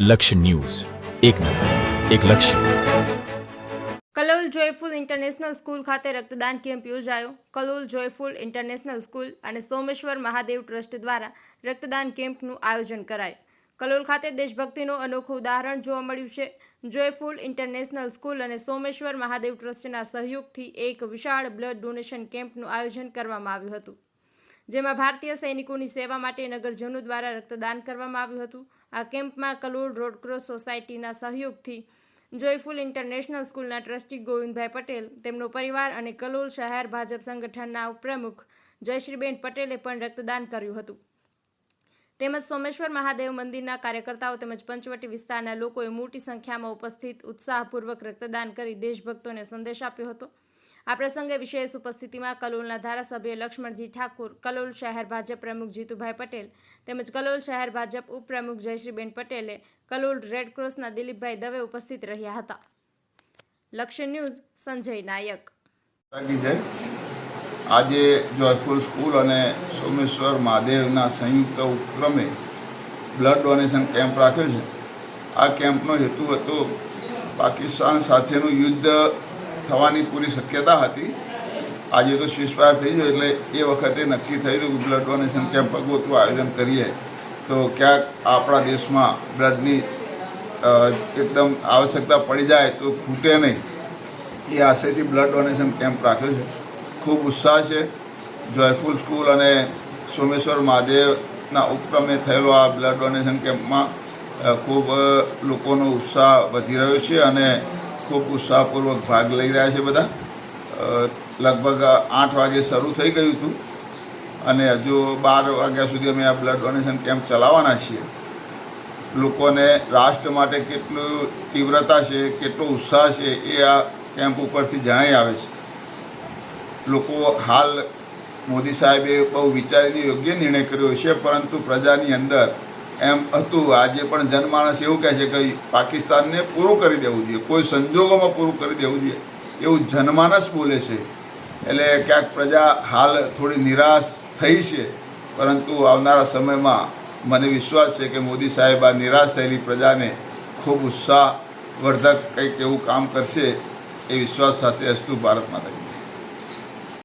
લક્ષ્ય ન્યૂઝ, એક નજર, એક લક્ષ્ય. કલોલ જોયફુલ ઇન્ટરનેશનલ સ્કૂલ ખાતે રક્તદાન કેમ્પ યોજાયો. કલોલ જોયફુલ ઇન્ટરનેશનલ સ્કૂલ અને સોમેશ્વર મહાદેવ ટ્રસ્ટ દ્વારા રક્તદાન કેમ્પનું આયોજન કરાયું. કલોલ ખાતે દેશભક્તિનું અનોખું ઉદાહરણ જોવા મળ્યું છે. જોયફુલ ઇન્ટરનેશનલ સ્કૂલ અને સોમેશ્વર મહાદેવ ટ્રસ્ટના સહયોગથી એક વિશાળ બ્લડ ડોનેશન કેમ્પનું આયોજન કરવામાં આવ્યું હતું, જેમાં ભારતીય સૈનિકોની સેવા માટે નગરજનો દ્વારા રક્તદાન કરવામાં આવ્યું હતું. આ કેમ્પમાં કલોલ રોડક્રોસ સોસાયટીના સહયોગથી જોયફુલ ઇન્ટરનેશનલ સ્કૂલના ટ્રસ્ટી ગોવિંદભાઈ પટેલ, તેમનો પરિવાર અને કલોલ શહેર ભાજપ સંગઠનના ઉપપ્રમુખ જયશ્રીબેન પટેલે પણ રક્તદાન કર્યું હતું. તેમજ સોમેશ્વર મહાદેવ મંદિરના કાર્યકર્તાઓ તેમજ પંચવટી વિસ્તારના લોકોએ મોટી સંખ્યામાં ઉપસ્થિત ઉત્સાહપૂર્વક રક્તદાન કરી દેશભક્તોને સંદેશ આપ્યો હતો. આ પ્રસંગે વિશેષ ઉપસ્થિતિમાં કલોલના ધારાસભ્ય લક્ષ્મણજી ઠાકોર, કલોલ શહેર ભાજપ પ્રમુખ જીતુભાઈ પટેલ તેમજ કલોલ શહેર ભાજપ ઉપપ્રમુખ જયશ્રીબેન પટેલે, કલોલ રેડક્રોસના દિલીપભાઈ દવે ઉપસ્થિત રહ્યા હતા. લક્ષ્ય ન્યૂઝ, સંજય નાયક. આજે જોયફુલ સ્કૂલ અને સોમેશ્વર મહાદેવના સંયુક્ત ઉપક્રમે બ્લડ ડોનેશન કેમ્પ રાખ્યો છે. આ કેમ્પનો હેતુ હતો પાકિસ્તાન સાથેનું યુદ્ધ થવાની પૂરી શક્યતા હતી. આજે તો સીઝફાયર થઈ ગયો એટલે એ વખતે નક્કી થયું કે બ્લડ ડોનેશન કેમ્પ આગોતરું આયોજન કરીએ તો ક્યાંક આપણા દેશમાં બ્લડની એકદમ આવશ્યકતા પડી જાય તો ખૂટે નહીં, એ આશયથી બ્લડ ડોનેશન કેમ્પ રાખ્યો છે. ખૂબ ઉત્સાહ છે. જોયફુલ સ્કૂલ અને સોમેશ્વર મહાદેવના ઉપક્રમે થયેલો આ બ્લડ ડોનેશન કેમ્પમાં ખૂબ લોકોનો ઉત્સાહ વધી રહ્યો છે અને ખૂબ ઉત્સાહપૂર્વક ભાગ લઈ રહ્યા છે. બધા લગભગ 8 વાગે શરૂ થઈ ગયું હતું અને હજુ 12 વાગ્યા સુધી અમે આ બ્લડ ડોનેશન કેમ્પ ચલાવવાના છીએ. લોકોને રાષ્ટ્ર માટે કેટલું તીવ્રતા છે, કેટલો ઉત્સાહ છે, એ આ કેમ્પ ઉપરથી જણાઈ આવે છે. લોકો હાલ મોદી સાહેબે બહુ વિચારીને યોગ્ય નિર્ણય કર્યો છે, પરંતુ પ્રજાની અંદર એમ હતું, આજે પણ જનમાનસ એવું કહે છે કે પાકિસ્તાનને પૂરું કરી દેવું જોઈએ, કોઈ સંજોગોમાં પૂરું કરી દેવું જોઈએ, એવું જનમાનસ બોલે છે. એટલે ક્યાંક પ્રજા હાલ થોડી નિરાશ થઈ છે, પરંતુ આવનારા સમયમાં મને વિશ્વાસ છે કે મોદી સાહેબ આ નિરાશ થયેલી પ્રજાને ખૂબ ઉત્સાહવર્ધક કંઈક એવું કામ કરશે, એ વિશ્વાસ સાથે અસ્તુ. ભારત માતા.